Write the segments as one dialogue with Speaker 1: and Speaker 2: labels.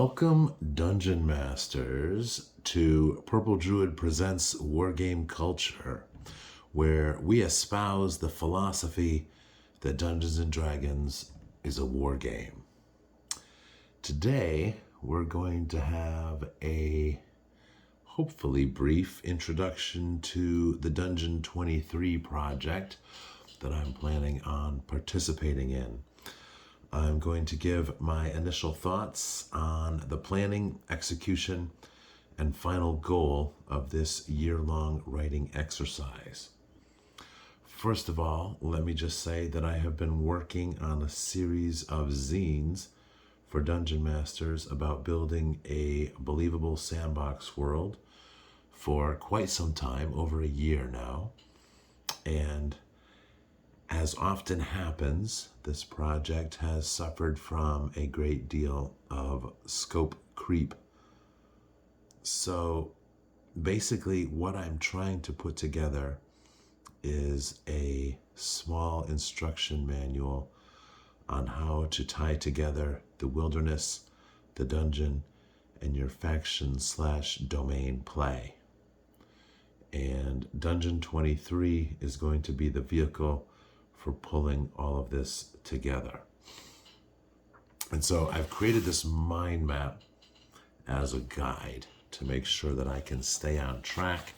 Speaker 1: Welcome, Dungeon Masters, to Purple Druid Presents Wargame Culture, where we espouse the philosophy that Dungeons & Dragons is a war game. Today, we're going to have a hopefully brief introduction to the Dungeon 23 project that I'm planning on participating in. I'm going to give my initial thoughts on the planning, execution, and final goal of this year-long writing exercise. First of all, let me just say that I have been working on a series of zines for Dungeon Masters about building a believable sandbox world for quite some time, over a year now. And as often happens, this project has suffered from a great deal of scope creep. So basically what I'm trying to put together is a small instruction manual on how to tie together the wilderness, the dungeon, and your faction/domain play. And Dungeon 23 is going to be the vehicle for pulling all of this together. And so I've created this mind map as a guide to make sure that I can stay on track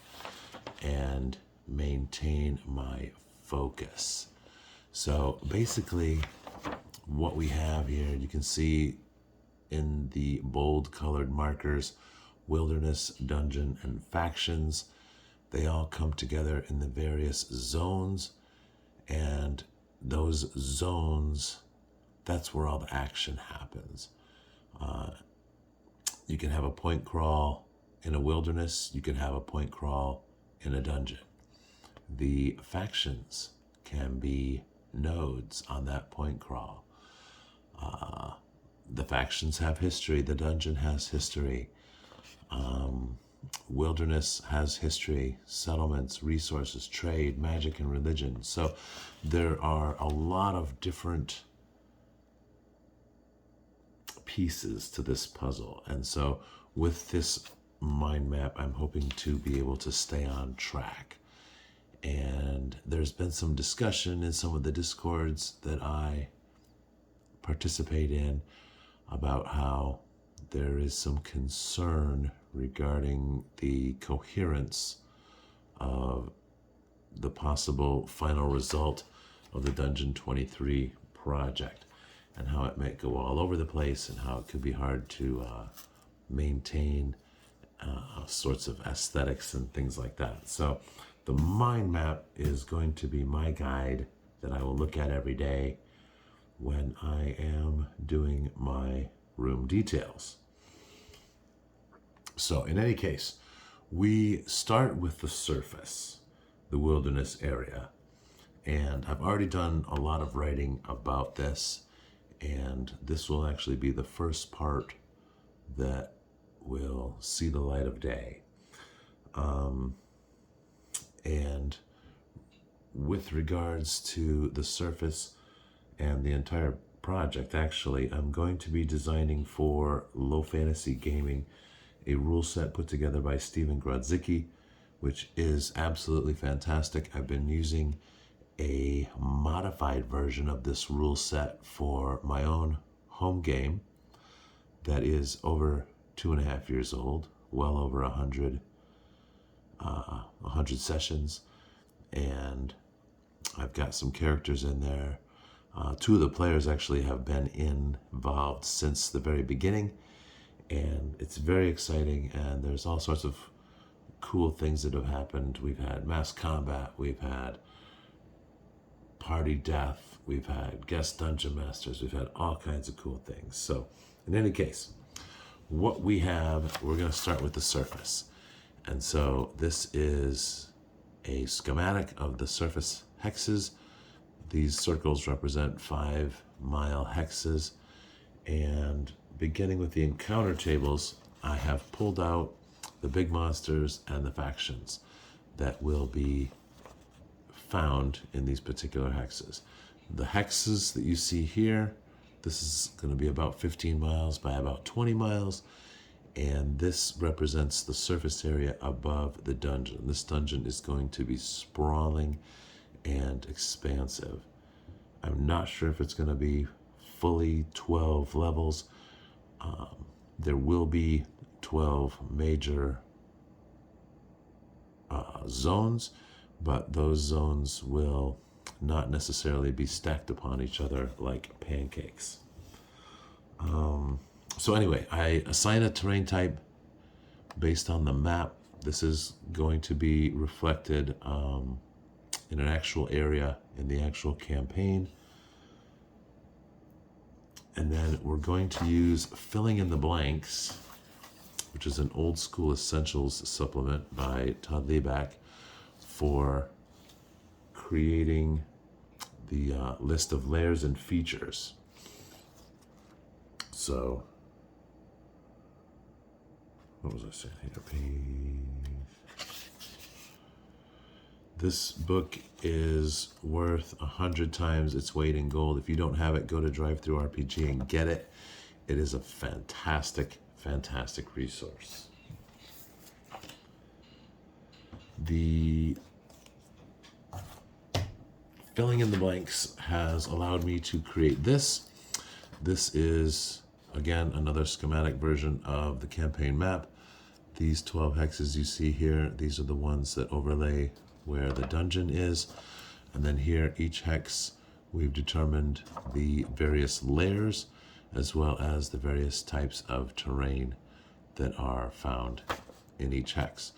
Speaker 1: and maintain my focus. So basically what we have here, you can see in the bold colored markers, wilderness, dungeon, and factions. They all come together in the various zones. And those zones, that's where all the action happens. You can have a point crawl in a wilderness. You can have a point crawl in a dungeon. The factions can be nodes on that point crawl. The factions have history. The dungeon has history. Wilderness has history, settlements, resources, trade, magic, and religion. So there are a lot of different pieces to this puzzle. And so with this mind map, I'm hoping to be able to stay on track. And there's been some discussion in some of the discords that I participate in about how there is some concern regarding the coherence of the possible final result of the Dungeon 23 project, and how it might go all over the place, and how it could be hard to maintain sorts of aesthetics and things like that. So the mind map is going to be my guide that I will look at every day when I am doing my room details. So in any case, we start with the surface, the wilderness area. And I've already done a lot of writing about this, and this will actually be the first part that will see the light of day. And with regards to the surface and the entire project, actually, I'm going to be designing for Low Fantasy Gaming a rule set put together by Stephen Grodzicki, which is absolutely fantastic. I've been using a modified version of this rule set for my own home game that is over 2.5 years old, well over 100 sessions, and I've got some characters in there. Two of the players actually have been involved since the very beginning, and it's very exciting, and there's all sorts of cool things that have happened. We've had mass combat, we've had party death, we've had guest dungeon masters, we've had all kinds of cool things. So in any case, what we have, we're going to start with the surface. And so this is a schematic of the surface hexes. These circles represent 5-mile hexes, and beginning with the encounter tables, I have pulled out the big monsters and the factions that will be found in these particular hexes. The hexes that you see here This is going to be about 15 miles by about 20 miles. And this represents the surface area above the dungeon. This dungeon is going to be sprawling and expansive. I'm not sure if it's going to be fully 12 levels. There will be 12 major zones, but those zones will not necessarily be stacked upon each other like pancakes. So anyway, I assign a terrain type based on the map. This is going to be reflected in an actual area in the actual campaign. And then we're going to use Filling in the Blanks, which is an old school essentials supplement by Todd Lieback, for creating the list of layers and features. So, what was I saying here? This book is worth 100 times its weight in gold. If you don't have it, go to DriveThruRPG and get it. It is a fantastic, fantastic resource. The Filling in the Blanks has allowed me to create this. This is, again, another schematic version of the campaign map. These 12 hexes you see here, these are the ones that overlay where the dungeon is. And then here, each hex, we've determined the various layers as well as the various types of terrain that are found in each hex.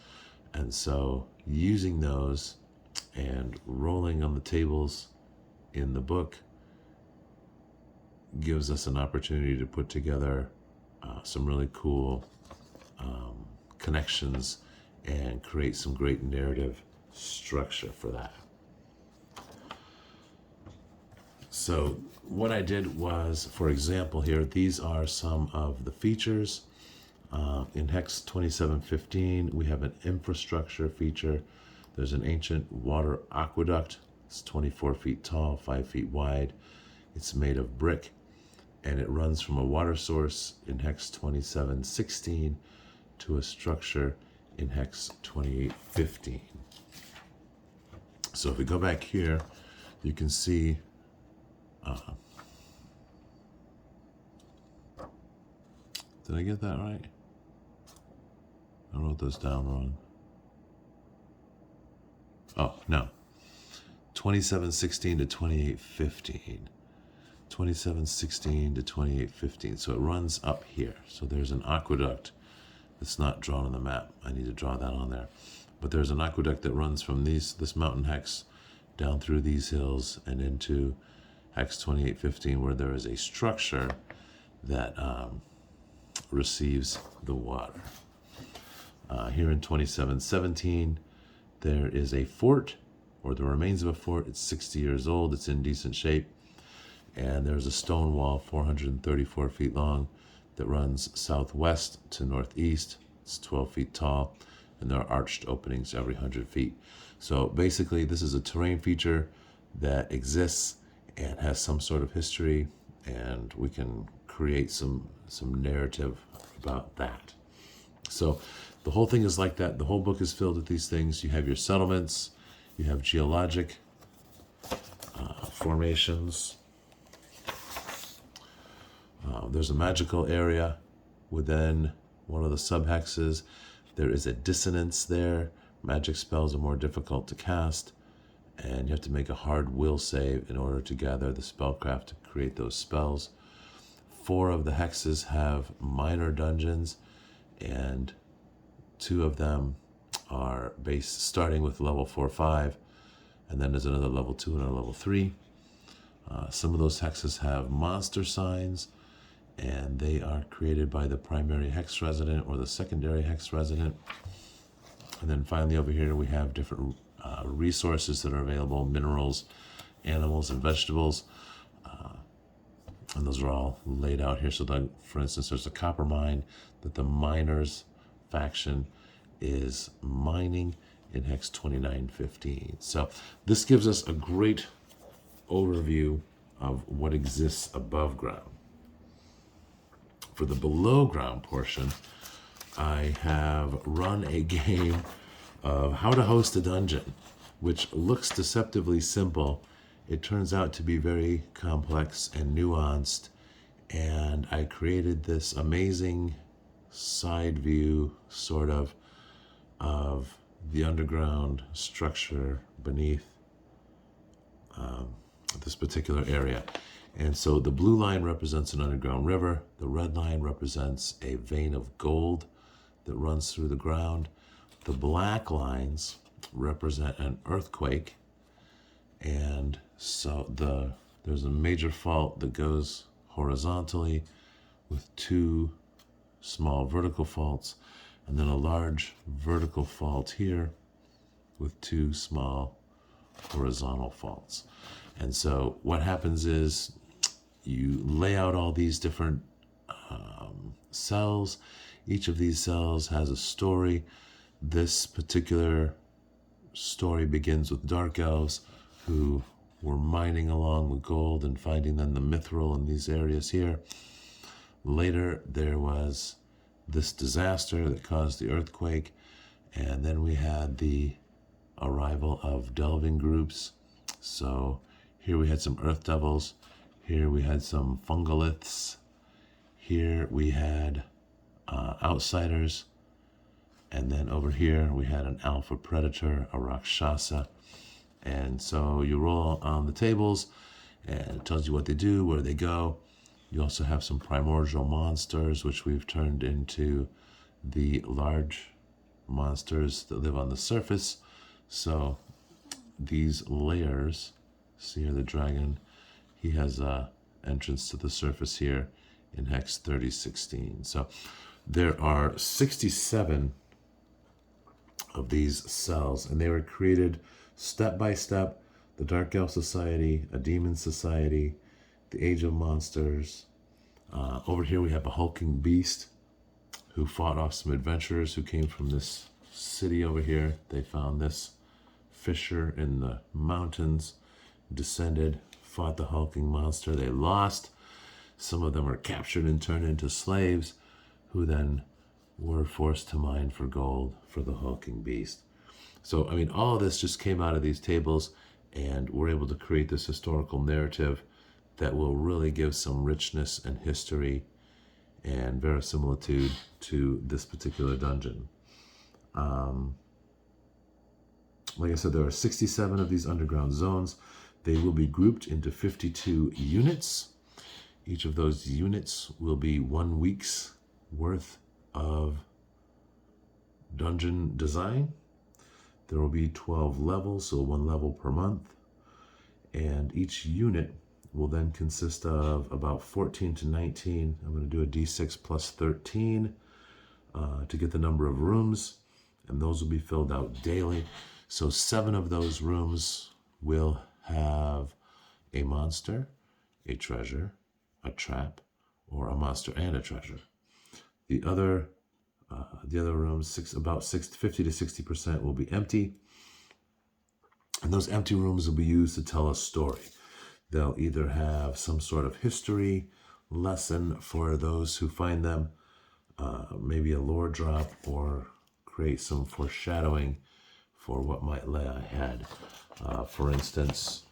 Speaker 1: And so using those and rolling on the tables in the book gives us an opportunity to put together some really cool connections and create some great narrative structure for that. So what I did was, for example here, these are some of the features. In Hex 2715, we have an infrastructure feature. There's an ancient water aqueduct. It's 24 feet tall, 5 feet wide. It's made of brick, and it runs from a water source in Hex 2716 to a structure in Hex 2815. So if we go back here, you can see did I get that right? I wrote this down wrong. Oh, no. 2716 to 2815. 2716 to 2815. So it runs up here. So there's an aqueduct that's not drawn on the map. I need to draw that on there. But there's an aqueduct that runs from this mountain hex down through these hills and into Hex 2815, where there is a structure that receives the water. Here in 2717, there is a fort, or the remains of a fort. It's 60 years old. It's in decent shape. And there's a stone wall 434 feet long that runs southwest to northeast. It's 12 feet tall, and there are arched openings every 100 feet. So basically, this is a terrain feature that exists and has some sort of history, and we can create some narrative about that. So the whole thing is like that. The whole book is filled with these things. You have your settlements, you have geologic formations. There's a magical area within one of the subhexes. There is a dissonance there. Magic spells are more difficult to cast, and you have to make a hard will save in order to gather the spellcraft to create those spells. 4 of the hexes have minor dungeons, and 2 of them are based starting with level 4 or 5, and then there's another level 2 and a level 3. Some of those hexes have monster signs, and they are created by the primary hex resident or the secondary hex resident. And then finally over here we have different resources that are available: minerals, animals, and vegetables. And those are all laid out here. So that, for instance, there's a copper mine that the miners faction is mining in Hex 2915. So this gives us a great overview of what exists above ground. For the below ground portion, I have run a game of how to host a dungeon, which looks deceptively simple. It turns out to be very complex and nuanced, and I created this amazing side view, sort of the underground structure beneath this particular area. And so the blue line represents an underground river. The red line represents a vein of gold that runs through the ground. The black lines represent an earthquake. And so there's a major fault that goes horizontally with two small vertical faults, and then a large vertical fault here with two small horizontal faults. And so what happens is you lay out all these different cells. Each of these cells has a story. This particular story begins with dark elves who were mining along with gold and finding then the mithril in these areas here. Later, there was this disaster that caused the earthquake, and then we had the arrival of delving groups. So here we had some earth devils, here we had some fungoliths, here we had outsiders, and then over here we had an alpha predator, a rakshasa. And so you roll on the tables, and it tells you what they do, where they go. You also have some primordial monsters, which we've turned into the large monsters that live on the surface. So these layers, see here the dragon, he has a entrance to the surface here in Hex 3016. So there are 67 of these cells, and they were created step by step. The Dark Elf Society, a Demon Society, the Age of Monsters. Over here we have a hulking beast who fought off some adventurers who came from this city over here. They found this fissure in the mountains, descended, fought the hulking monster. They lost. Some of them were captured and turned into slaves, who then were forced to mine for gold for the hulking beast. So, I mean, all of this just came out of these tables, and we're able to create this historical narrative that will really give some richness and history and verisimilitude to this particular dungeon. Like I said, there are 67 of these underground zones. They will be grouped into 52 units. Each of those units will be 1 week's worth of dungeon design. There will be 12 levels, so 1 level per month. And each unit will then consist of about 14 to 19. I'm going to do a D6 plus 13 to get the number of rooms, and those will be filled out daily. So 7 of those rooms will have a monster, a treasure, a trap, or a monster and a treasure. The other rooms, 50 to 60% will be empty. And those empty rooms will be used to tell a story. They'll either have some sort of history lesson for those who find them, maybe a lore drop, or create some foreshadowing for what might lay ahead. For instance,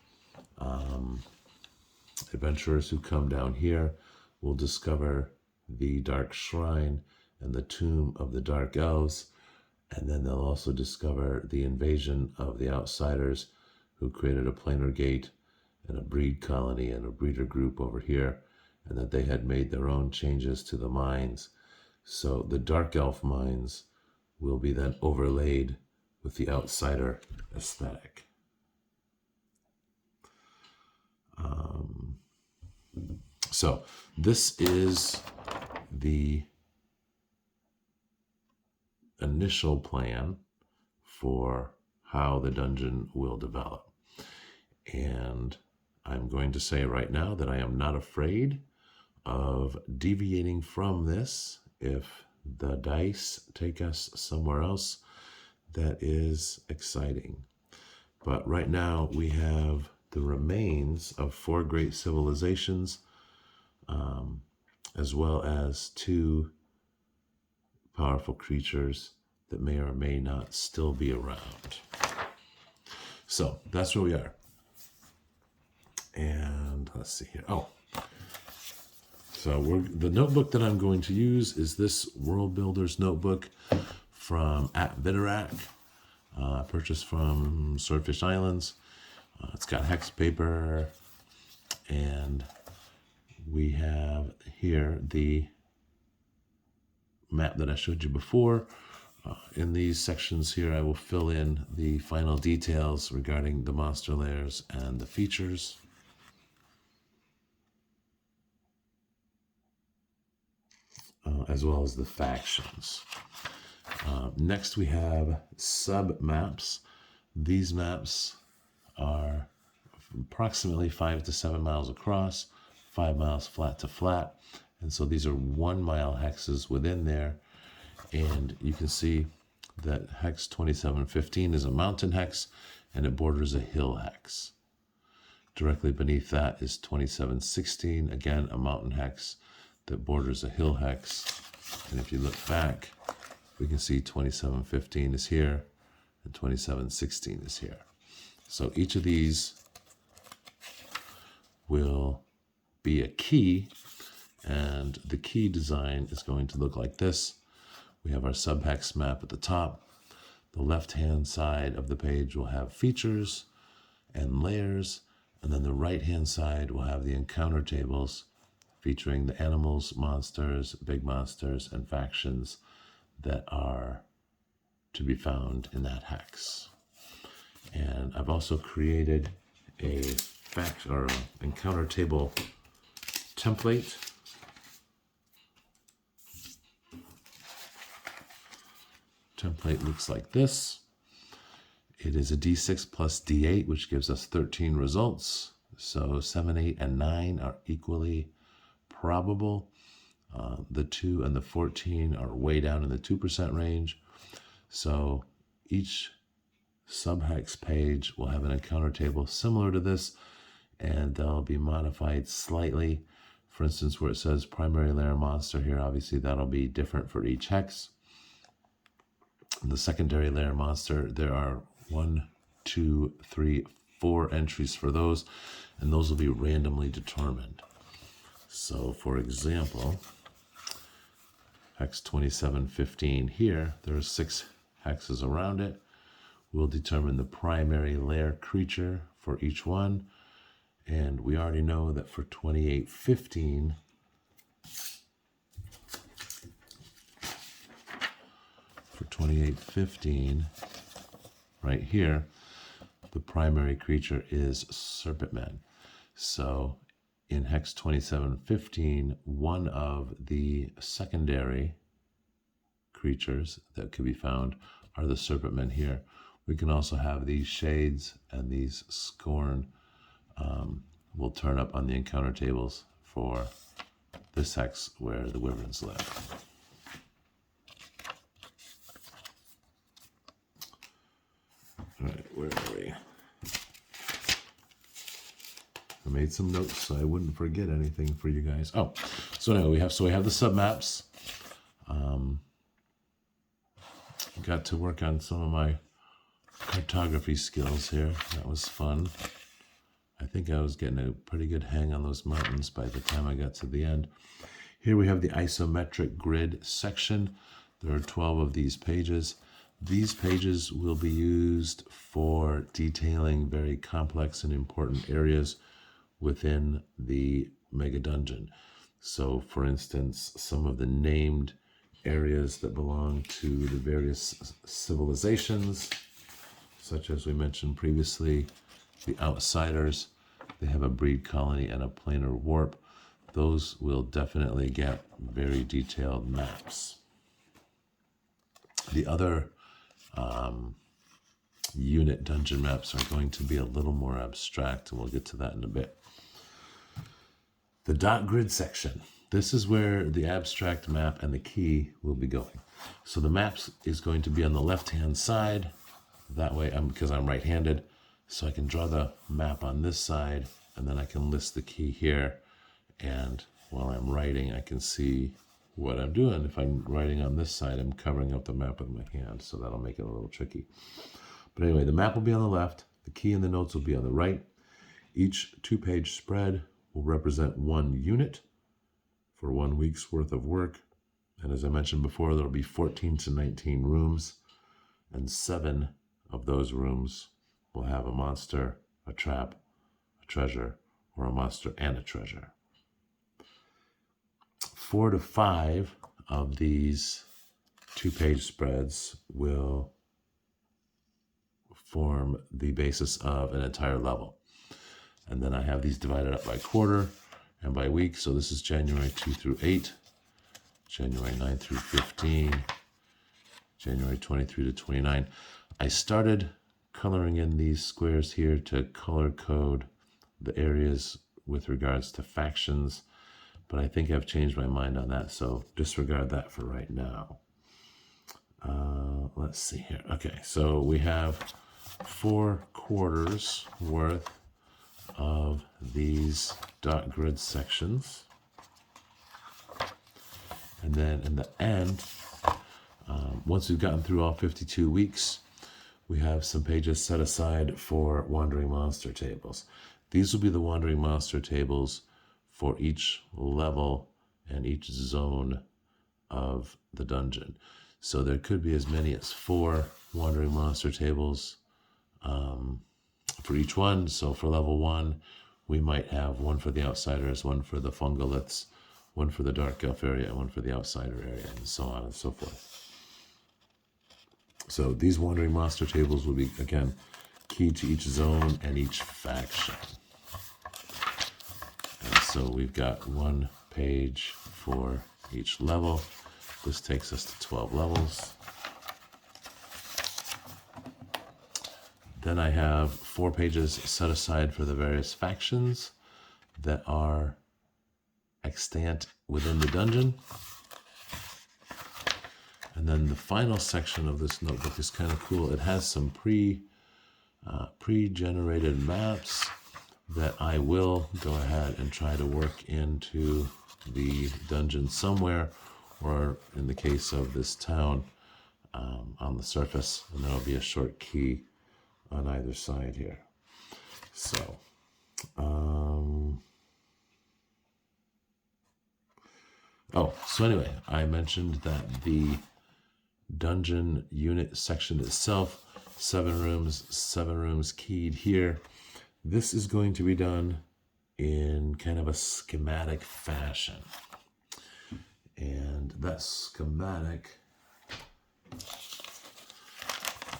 Speaker 1: adventurers who come down here will discover the Dark Shrine and the Tomb of the Dark Elves, and then they'll also discover the invasion of the Outsiders, who created a planar gate and a breed colony and a breeder group over here, and that they had made their own changes to the mines. So the Dark Elf mines will be then overlaid with the Outsider aesthetic. So this is the initial plan for how the dungeon will develop. And I'm going to say right now that I am not afraid of deviating from this if the dice take us somewhere else that is exciting. But right now we have the remains of 4 great civilizations, as well as 2 powerful creatures that may or may not still be around. So that's where we are. And let's see here. So the notebook that I'm going to use is this World Builders notebook from at Viterac, purchased from Swordfish Islands. It's got hex paper, and we have here the map that I showed you before. In these sections here, I will fill in the final details regarding the monster layers and the features. As well as the factions. Next, we have sub-maps. These maps are approximately 5 to 7 miles across, 5 miles flat to flat. And so these are 1 mile hexes within there. And you can see that hex 2715 is a mountain hex, and it borders a hill hex. Directly beneath that is 2716, again a mountain hex that borders a hill hex. And if you look back, we can see 2715 is here and 2716 is here. So each of these will be a key, and the key design is going to look like this. We have our subhex map at the top. The left-hand side of the page will have features and layers, and then the right-hand side will have the encounter tables featuring the animals, monsters, big monsters, and factions that are to be found in that hex. And I've also created a faction or encounter table template. Template looks like this. It is a D6 plus D8, which gives us 13 results. So 7, 8, and 9 are equally probable. The 2 and the 14 are way down in the 2% range. So each subhex page will have an encounter table similar to this, and they'll be modified slightly. For instance, where it says primary layer monster here, obviously that'll be different for each hex. The secondary layer monster, there are 1, 2, 3, 4 entries for those, and those will be randomly determined. So for example, hex 2715 here, there are 6 hexes around it. We'll determine the primary layer creature for each one. And we already know that for 2815, right here, the primary creature is Serpentman. So in hex 2715, one of the secondary creatures that could be found are the Serpentmen here. We can also have these shades and these scorn will turn up on the encounter tables for this hex where the wyverns live. All right, where are we? I made some notes so I wouldn't forget anything for you guys. Oh, so anyway, we have the submaps. Got to work on some of my cartography skills here. That was fun. I think I was getting a pretty good hang on those mountains by the time I got to the end. Here we have the isometric grid section. There are 12 of these pages. These pages will be used for detailing very complex and important areas within the mega dungeon. So for instance, some of the named areas that belong to the various civilizations, such as we mentioned previously, the outsiders, they have a breed colony and a planar warp. Those will definitely get very detailed maps. The other unit dungeon maps are going to be a little more abstract, and we'll get to that in a bit. The dot grid section. This is where the abstract map and the key will be going. So the maps is going to be on the left-hand side. That way, because I'm right-handed, So I can draw the map on this side, and then I can list the key here. And while I'm writing, I can see what I'm doing. If I'm writing on this side, I'm covering up the map with my hand, so that'll make it a little tricky. But anyway, the map will be on the left, the key and the notes will be on the right. Each 2-page spread will represent 1 unit for 1 week's worth of work. And as I mentioned before, there'll be 14 to 19 rooms, and 7 of those rooms will have a monster, a trap, a treasure, or a monster and a treasure. 4 to 5 of these 2-page spreads will form the basis of an entire level. And then I have these divided up by quarter and by week. So this is January 2 through 8, January 9 through 15, January 23 to 29. I started coloring in these squares here to color code the areas with regards to factions, but I think I've changed my mind on that, so disregard that for right now. Let's see here. Okay, so we have 4 quarters worth of these dot grid sections. And then in the end, once we've gotten through all 52 weeks, we have some pages set aside for wandering monster tables. These will be the wandering monster tables for each level and each zone of the dungeon. So there could be as many as 4 wandering monster tables for each one. So for level 1, we might have 1 for the outsiders, 1 for the fungoliths, 1 for the dark elf area, and 1 for the outsider area, and so on and so forth. So these wandering monster tables will be, again, key to each zone and each faction. And so we've got 1 page for each level. This takes us to 12 levels. Then I have 4 pages set aside for the various factions that are extant within the dungeon. And then the final section of this notebook is kind of cool. It has some pre-generated maps that I will go ahead and try to work into the dungeon somewhere, or in the case of this town, on the surface, and there'll be a short key on either side here. So, so anyway, I mentioned that the dungeon unit section itself, 7 rooms keyed here. This is going to be done in kind of a schematic fashion. And that schematic,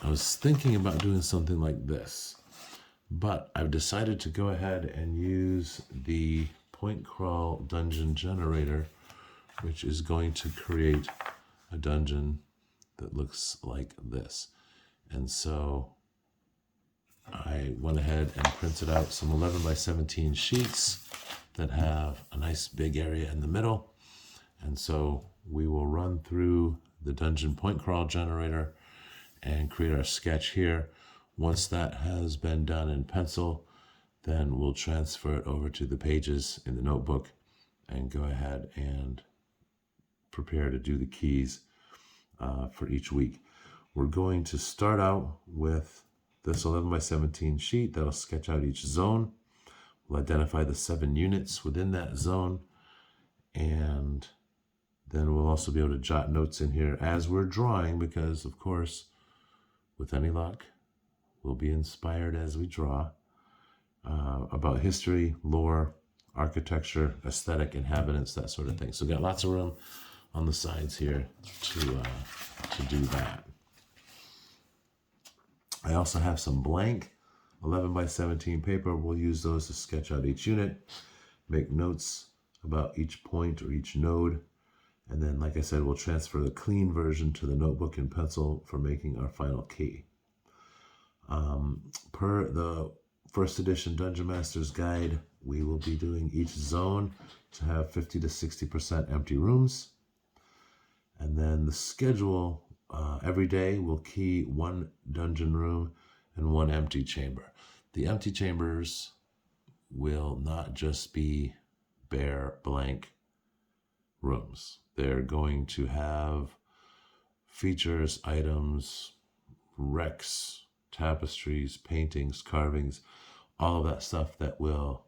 Speaker 1: I was thinking about doing something like this, but I've decided to go ahead and use the Pointcrawl dungeon generator, which is going to create a dungeon that looks like this. And so I went ahead and printed out some 11 by 17 sheets that have a nice big area in the middle. And so we will run through the dungeon Pointcrawl generator and create our sketch here. Once that has been done in pencil, then we'll transfer it over to the pages in the notebook and go ahead and prepare to do the keys for each week. We're going to start out with this 11 by 17 sheet that'll sketch out each zone. We'll identify the 7 units within that zone, and then we'll also be able to jot notes in here as we're drawing, because of course, with any luck, we'll be inspired as we draw about history, lore, architecture, aesthetic, inhabitants, that sort of thing. So we've got lots of room on the sides here to do that. I also have some blank 11 by 17 paper. We'll use those to sketch out each unit, make notes about each point or each node, and then, like I said, we'll transfer the clean version to the notebook in pencil for making our final key. Per the first edition Dungeon Master's Guide, we will be doing each zone to have 50 to 60% empty rooms. And then the schedule, every day we'll key 1 dungeon room and 1 empty chamber. The empty chambers will not just be bare, blank rooms. They're going to have features, items, wrecks, tapestries, paintings, carvings, all of that stuff that will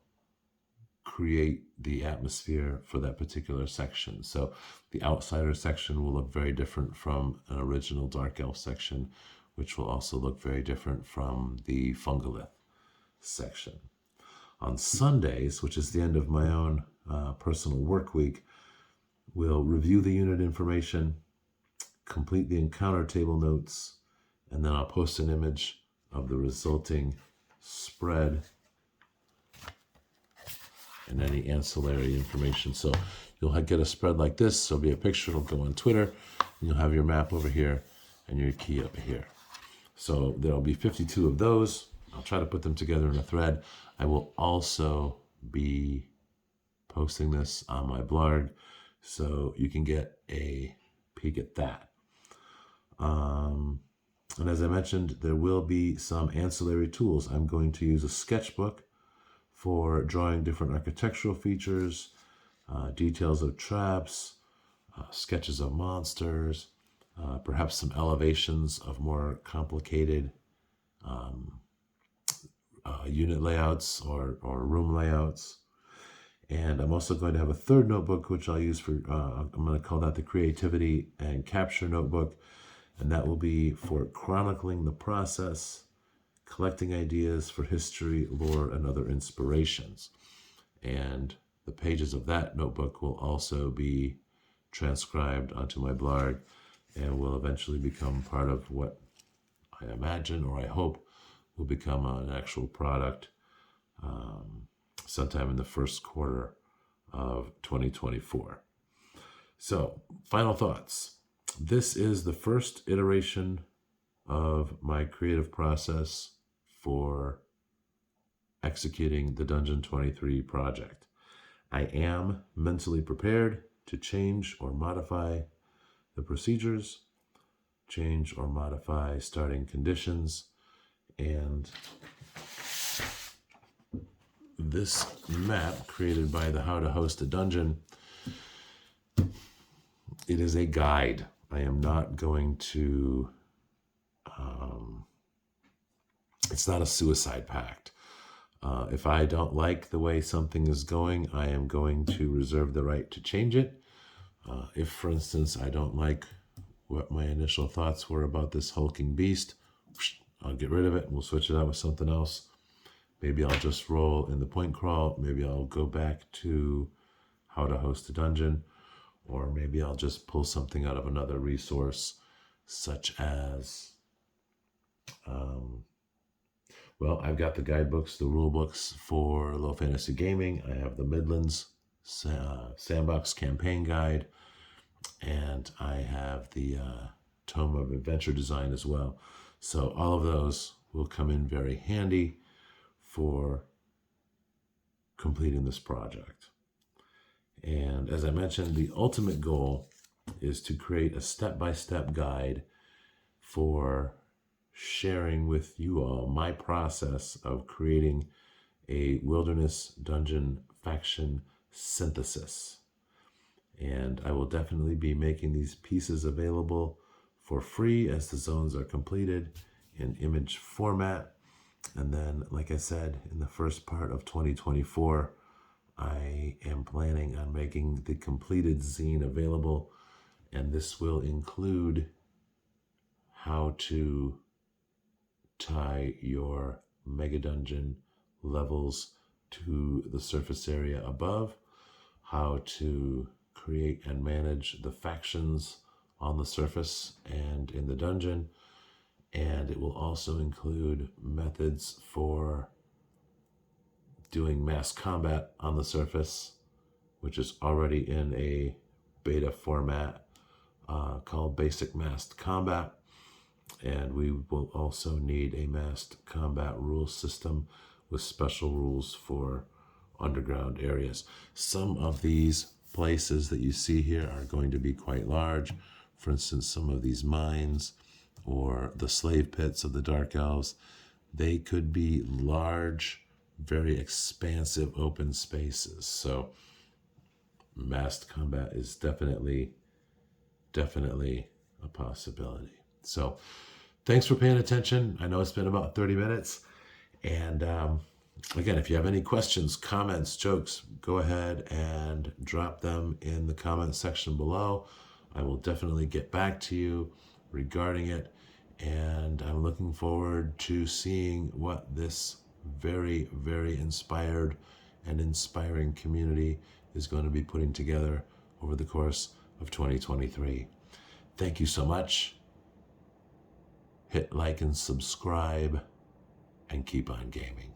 Speaker 1: create the atmosphere for that particular section. So the outsider section will look very different from an original Dark Elf section, which will also look very different from the Fungolith section. On Sundays, which is the end of my own personal work week, we'll review the unit information, complete the encounter table notes, and then I'll post an image of the resulting spread and any ancillary information. So you'll get a spread like this. There'll be a picture, it'll go on Twitter, and you'll have your map over here and your key up here. So there'll be 52 of those. I'll try to put them together in a thread. I will also be posting this on my blog, so you can get a peek at that. And as I mentioned, there will be some ancillary tools. I'm going to use a sketchbook for drawing different architectural features, details of traps, sketches of monsters, perhaps some elevations of more complicated unit layouts or room layouts. And I'm also going to have a third notebook, which I'll use for, I'm going to call that the Creativity and Capture Notebook. And that will be for chronicling the process, collecting ideas for history, lore, and other inspirations. And the pages of that notebook will also be transcribed onto my blog and will eventually become part of what I imagine, or I hope, will become an actual product sometime in the first quarter of 2024. So, final thoughts. This is the first iteration of my creative process for executing the Dungeon 23 project. I am mentally prepared to change or modify the procedures, change or modify starting conditions, and this map created by the How to Host a Dungeon, it is a guide. I am not going to, it's not a suicide pact. If I don't like the way something is going, I am going to reserve the right to change it. If, for instance, I don't like what my initial thoughts were about this hulking beast, I'll get rid of it and we'll switch it out with something else. Maybe I'll just roll in the Pointcrawl. Maybe I'll go back to How to Host a Dungeon. Or maybe I'll just pull something out of another resource, such as, well, I've got the guidebooks, the rule books for Low Fantasy Gaming. I have the Midlands Sandbox Campaign Guide, and I have the Tome of Adventure Design as well. So all of those will come in very handy for completing this project. And as I mentioned, the ultimate goal is to create a step-by-step guide for sharing with you all my process of creating a wilderness dungeon faction synthesis. And I will definitely be making these pieces available for free as the zones are completed in image format. And then, like I said, in the first part of 2024, I am planning on making the completed zine available, and this will include how to tie your mega dungeon levels to the surface area above, how to create and manage the factions on the surface and in the dungeon, and it will also include methods for doing mass combat on the surface, which is already in a beta format called Basic Massed Combat. And we will also need a massed combat rule system with special rules for underground areas. Some of these places that you see here are going to be quite large. For instance, some of these mines or the slave pits of the Dark Elves, they could be large, very expansive open spaces. So massed combat is definitely a possibility. So thanks for paying attention. I know it's been about 30 minutes. And again, if you have any questions, comments, jokes, go ahead and drop them in the comment section below. I will definitely get back to you regarding it. And I'm looking forward to seeing what this very, very inspired and inspiring community is going to be putting together over the course of 2023. Thank you so much. Hit like and subscribe, and keep on gaming.